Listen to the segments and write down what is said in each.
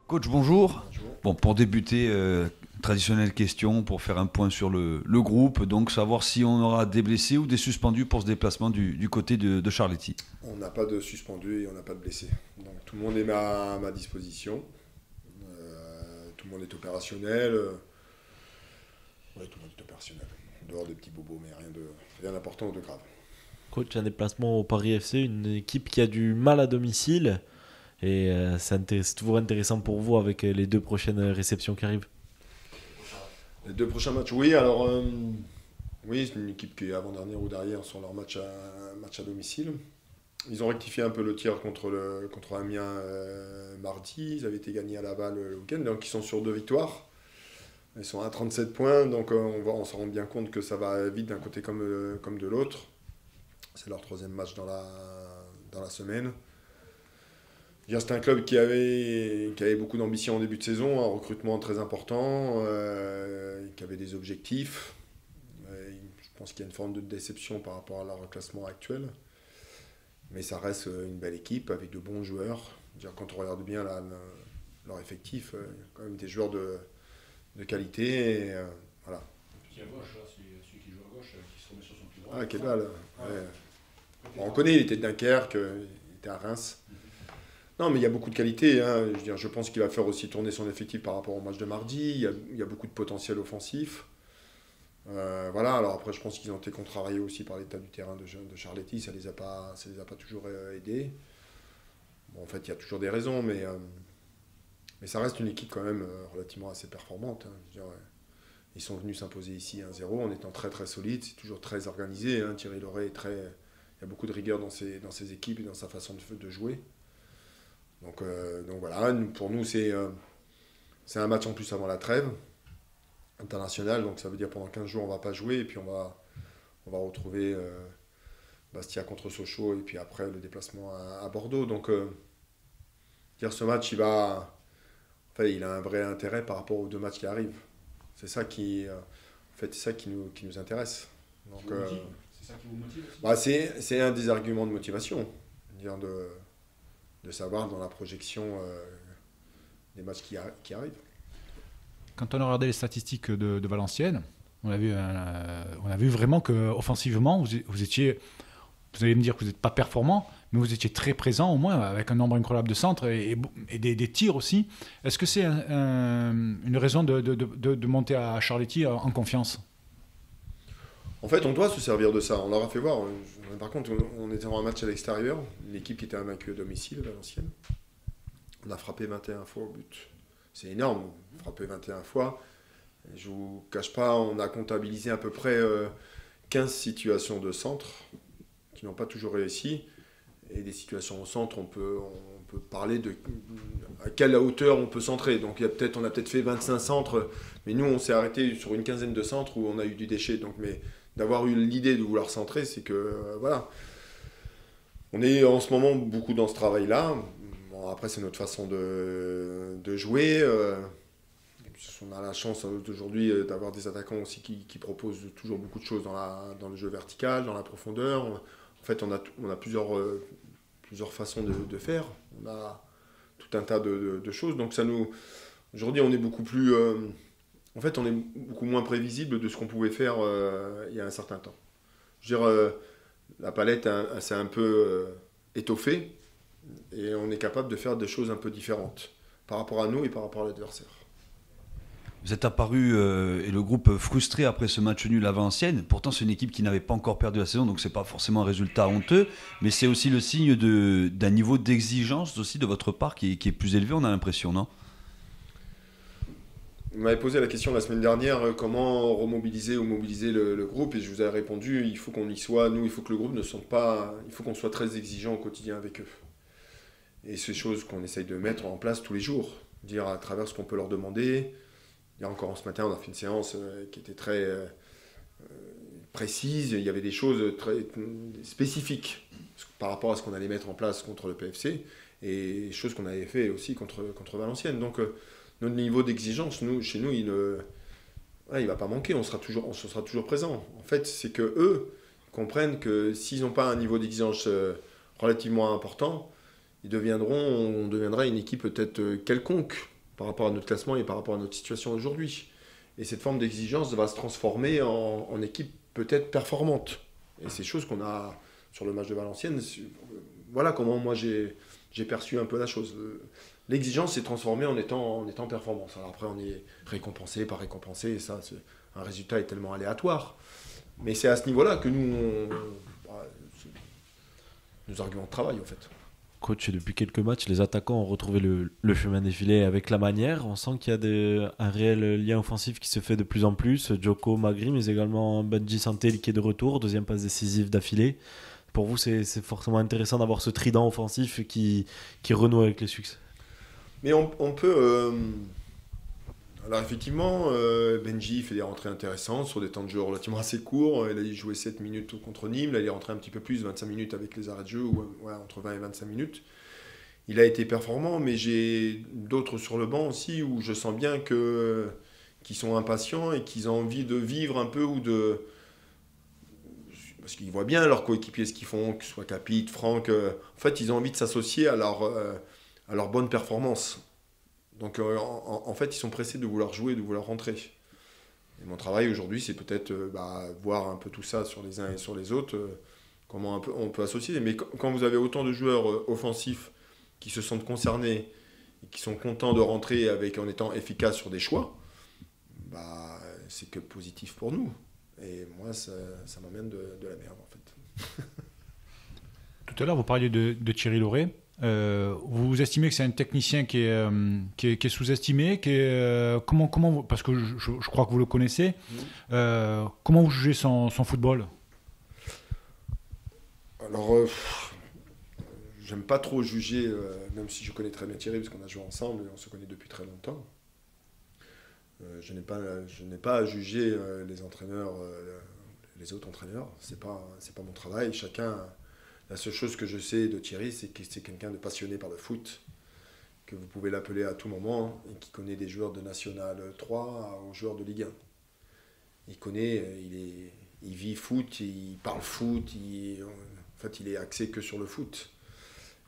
Coach, bonjour. Bonjour. Bon, pour débuter, traditionnelle question pour faire un point sur le groupe, donc savoir si on aura des blessés ou des suspendus pour ce déplacement du côté de Charletti. On n'a pas de suspendu et on n'a pas de blessé. Donc tout le monde est à ma disposition. Tout le monde est opérationnel. Oui, tout le monde est opérationnel. En dehors des petits bobos, mais rien d'important ou de grave. Coach, un déplacement au Paris FC, une équipe qui a du mal à domicile. Et c'est toujours intéressant pour vous avec les deux prochaines réceptions qui arrivent. Les deux prochains matchs, oui, alors oui, c'est une équipe qui est avant-dernière ou derrière sur leur match à domicile. Ils ont rectifié un peu le tir contre Amiens mardi. Ils avaient été gagnés à Laval le week-end, donc ils sont sur 2 victoires. Ils sont à 37 points, donc on se rend bien compte que ça va vite d'un côté comme de l'autre. C'est leur 3e match dans la semaine. C'est un club qui avait beaucoup d'ambition en début de saison, un recrutement très important, qui avait des objectifs. Je pense qu'il y a une forme de déception par rapport à leur classement actuel. Mais ça reste une belle équipe avec de bons joueurs. Quand on regarde bien leur effectif, il y a quand même des joueurs de qualité. Et, voilà. Qui est à gauche, là, celui qui joue à gauche, qui se remet sur son pied droit. Ah, Kedal. Ouais. Bon, on connaît, il était de Dunkerque, il était à Reims. Non, mais il y a beaucoup de qualité. Je pense qu'il va faire aussi tourner son effectif par rapport au match de mardi. Il y a beaucoup de potentiel offensif. Voilà, alors après, je pense qu'ils ont été contrariés aussi par l'état du terrain de Charletti. Ça les a pas toujours aidés. Bon, en fait, il y a toujours des raisons, mais ça reste une équipe quand même relativement assez performante. Ils sont venus s'imposer ici 1-0 en étant très très solides. C'est toujours très organisé. Thierry Loret est très... Il y a beaucoup de rigueur dans ses équipes et dans sa façon de jouer. Donc voilà, pour nous c'est un match en plus avant la trêve internationale, donc ça veut dire pendant 15 jours on ne va pas jouer et puis on va retrouver Bastia contre Sochaux et puis après le déplacement à Bordeaux. Donc ce match il a un vrai intérêt par rapport aux 2 matchs qui arrivent. C'est ça qui nous intéresse. Donc, c'est ça qui vous motive aussi c'est un des arguments de motivation, de savoir dans la projection des matchs qui arrivent. Quand on a regardé les statistiques de Valenciennes, on a vu vraiment qu'offensivement, vous étiez, vous allez me dire que vous n'êtes pas performant, mais vous étiez très présent au moins, avec un nombre incroyable de centres et des tirs aussi. Est-ce que c'est une raison de monter à Charletti en confiance ? En fait, on doit se servir de ça. On leur a fait voir. Par contre, on était dans un match à l'extérieur, l'équipe qui était invaincue à domicile, Valenciennes. On a frappé 21 fois au but. C'est énorme, frapper 21 fois. Je ne vous cache pas, on a comptabilisé à peu près 15 situations de centre qui n'ont pas toujours réussi. Et des situations au centre, on peut parler de à quelle hauteur on peut centrer. Donc on a peut-être fait 25 centres, mais nous on s'est arrêté sur une quinzaine de centres où on a eu du déchet. Mais d'avoir eu l'idée de vouloir centrer, c'est que voilà. On est en ce moment beaucoup dans ce travail-là. Bon, après, c'est notre façon de jouer. On a la chance aujourd'hui d'avoir des attaquants aussi qui proposent toujours beaucoup de choses dans le jeu vertical, dans la profondeur. En fait, on a plusieurs façons de faire. On a tout un tas de choses. Donc aujourd'hui, on est beaucoup plus... en fait, on est beaucoup moins prévisible de ce qu'on pouvait faire il y a un certain temps. Je veux dire, la palette s'est un peu étoffée et on est capable de faire des choses un peu différentes par rapport à nous et par rapport à l'adversaire. Vous êtes apparu et le groupe frustré après ce match nul à Valenciennes. Pourtant, c'est une équipe qui n'avait pas encore perdu la saison, donc c'est pas forcément un résultat honteux, mais c'est aussi le signe d'un niveau d'exigence aussi de votre part qui est plus élevé, on a l'impression, non ? Vous m'avez posé la question la semaine dernière, comment remobiliser ou mobiliser le groupe, et je vous ai répondu, il faut qu'on y soit, nous, il faut que le groupe ne sente pas, il faut qu'on soit très exigeant au quotidien avec eux. Et c'est chose qu'on essaye de mettre en place tous les jours, dire à travers ce qu'on peut leur demander. Il y a encore ce matin, on a fait une séance qui était très précise, il y avait des choses très spécifiques par rapport à ce qu'on allait mettre en place contre le PFC, et des choses qu'on avait fait aussi contre Valenciennes. Donc, notre niveau d'exigence, chez nous, il ne va pas manquer, on sera toujours présent. En fait, c'est qu'eux comprennent que s'ils n'ont pas un niveau d'exigence relativement important, on deviendra une équipe peut-être quelconque, par rapport à notre classement et par rapport à notre situation aujourd'hui. Et cette forme d'exigence va se transformer en équipe peut-être performante. Et c'est chose qu'on a sur le match de Valenciennes. Voilà comment moi j'ai perçu un peu la chose. L'exigence s'est transformée en étant performance. Alors après, on est récompensé, pas récompensé, et ça, un résultat est tellement aléatoire. Mais c'est à ce niveau-là que nos arguments de travail, en fait. Coach, depuis quelques matchs, les attaquants ont retrouvé le chemin défilé avec la manière. On sent qu'il y a un réel lien offensif qui se fait de plus en plus. Djoko, Magri, mais également Benji Santel qui est de retour, deuxième passe décisive d'affilée. Pour vous, c'est forcément intéressant d'avoir ce trident offensif qui renoue avec les succès. Mais on peut... Alors effectivement, Benji fait des rentrées intéressantes sur des temps de jeu relativement assez courts. Il a joué 7 minutes contre Nîmes. Là, il est rentré un petit peu plus, 25 minutes avec les arrêts de jeu, entre 20 et 25 minutes. Il a été performant, mais j'ai d'autres sur le banc aussi où je sens bien qu'ils sont impatients et qu'ils ont envie de vivre un peu parce qu'ils voient bien leurs coéquipiers ce qu'ils font, que ce soit Capit, Franck. En fait, ils ont envie de s'associer à leur bonne performance. Donc en fait, ils sont pressés de vouloir jouer, de vouloir rentrer. Et mon travail aujourd'hui, c'est peut-être voir un peu tout ça sur les uns et sur les autres, comment on peut associer. Mais quand vous avez autant de joueurs offensifs qui se sentent concernés et qui sont contents de rentrer en étant efficaces sur des choix, c'est que positif pour nous. Et moi, ça m'emmène de la merde, en fait. Tout à l'heure, vous parliez de Thierry Lauré. Vous estimez que c'est un technicien qui est sous-estimé, comment parce que je crois que vous le connaissez, comment vous jugez son football? Alors, j'aime pas trop juger, même si je connais très bien Thierry, parce qu'on a joué ensemble et on se connaît depuis très longtemps. Je n'ai pas à juger les entraîneurs, les autres entraîneurs. C'est pas mon travail. La seule chose que je sais de Thierry, c'est que c'est quelqu'un de passionné par le foot, que vous pouvez l'appeler à tout moment, et qui connaît des joueurs de National 3 aux joueurs de Ligue 1. Il vit foot, il parle foot, en fait, il est axé que sur le foot.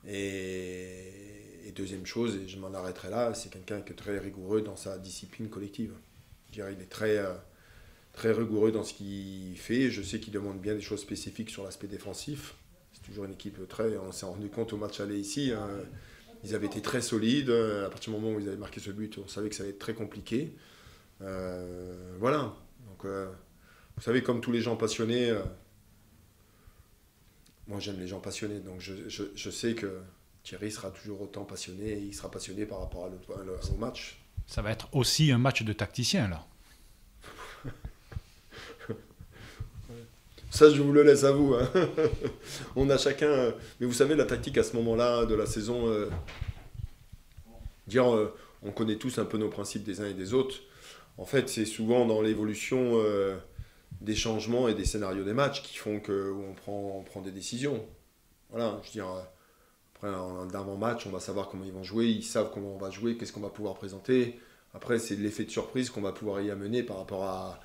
Et deuxième chose, et je m'en arrêterai là, c'est quelqu'un qui est très rigoureux dans sa discipline collective. Je dirais, il est très, très rigoureux dans ce qu'il fait. Je sais qu'il demande bien des choses spécifiques sur l'aspect défensif. C'est toujours une équipe on s'est rendu compte au match aller ici, ils avaient été très solides. À partir du moment où ils avaient marqué ce but, on savait que ça allait être très compliqué. Voilà. Donc, vous savez, comme tous les gens passionnés, moi j'aime les gens passionnés, donc je sais que Thierry sera toujours autant passionné, et il sera passionné par rapport au match. Ça va être aussi un match de tacticien, là. Ça, je vous le laisse à vous. Hein. On a chacun... Mais vous savez, la tactique à ce moment-là de la saison, on connaît tous un peu nos principes des uns et des autres. En fait, c'est souvent dans l'évolution des changements et des scénarios des matchs qui font qu'on prend des décisions. Voilà, je veux dire, après, d'avant-match, on va savoir comment ils vont jouer, ils savent comment on va jouer, qu'est-ce qu'on va pouvoir présenter. Après, c'est l'effet de surprise qu'on va pouvoir y amener par rapport à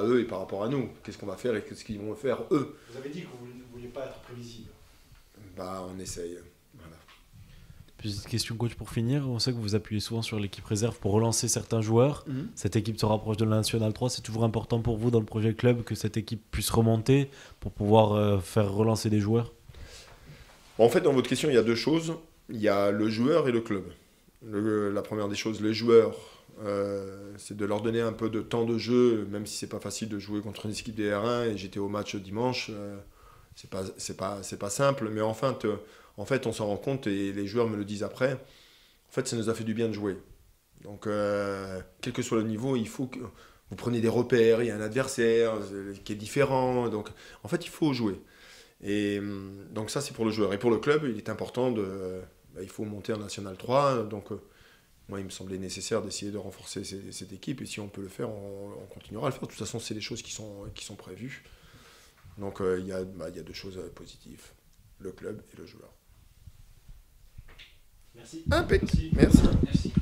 eux et par rapport à nous. Qu'est-ce qu'on va faire et qu'est-ce qu'ils vont faire eux. Vous avez dit que vous ne vouliez pas être prévisible. On essaye. Voilà. Petite question, coach, pour finir. On sait que vous appuyez souvent sur l'équipe réserve pour relancer certains joueurs. Cette équipe se rapproche de la National 3. C'est toujours important pour vous dans le projet club que cette équipe puisse remonter pour pouvoir faire relancer des joueurs? En fait, dans votre question, il y a deux choses. Il y a le joueur et le club. La première des choses, les joueurs, c'est de leur donner un peu de temps de jeu, même si c'est pas facile de jouer contre une équipe des R1, et j'étais au match dimanche, c'est pas simple, mais en fait, on s'en rend compte, et les joueurs me le disent après, en fait, ça nous a fait du bien de jouer. Donc, quel que soit le niveau, il faut que vous preniez des repères, il y a un adversaire qui est différent, donc en fait, il faut jouer. Et donc ça, c'est pour le joueur. Et pour le club, il est important il faut monter en National 3, donc moi, il me semblait nécessaire d'essayer de renforcer cette équipe, et si on peut le faire, on continuera à le faire. De toute façon, c'est des choses qui sont prévues. Donc, il y a deux choses positives, le club et le joueur. Merci. Impec. Merci.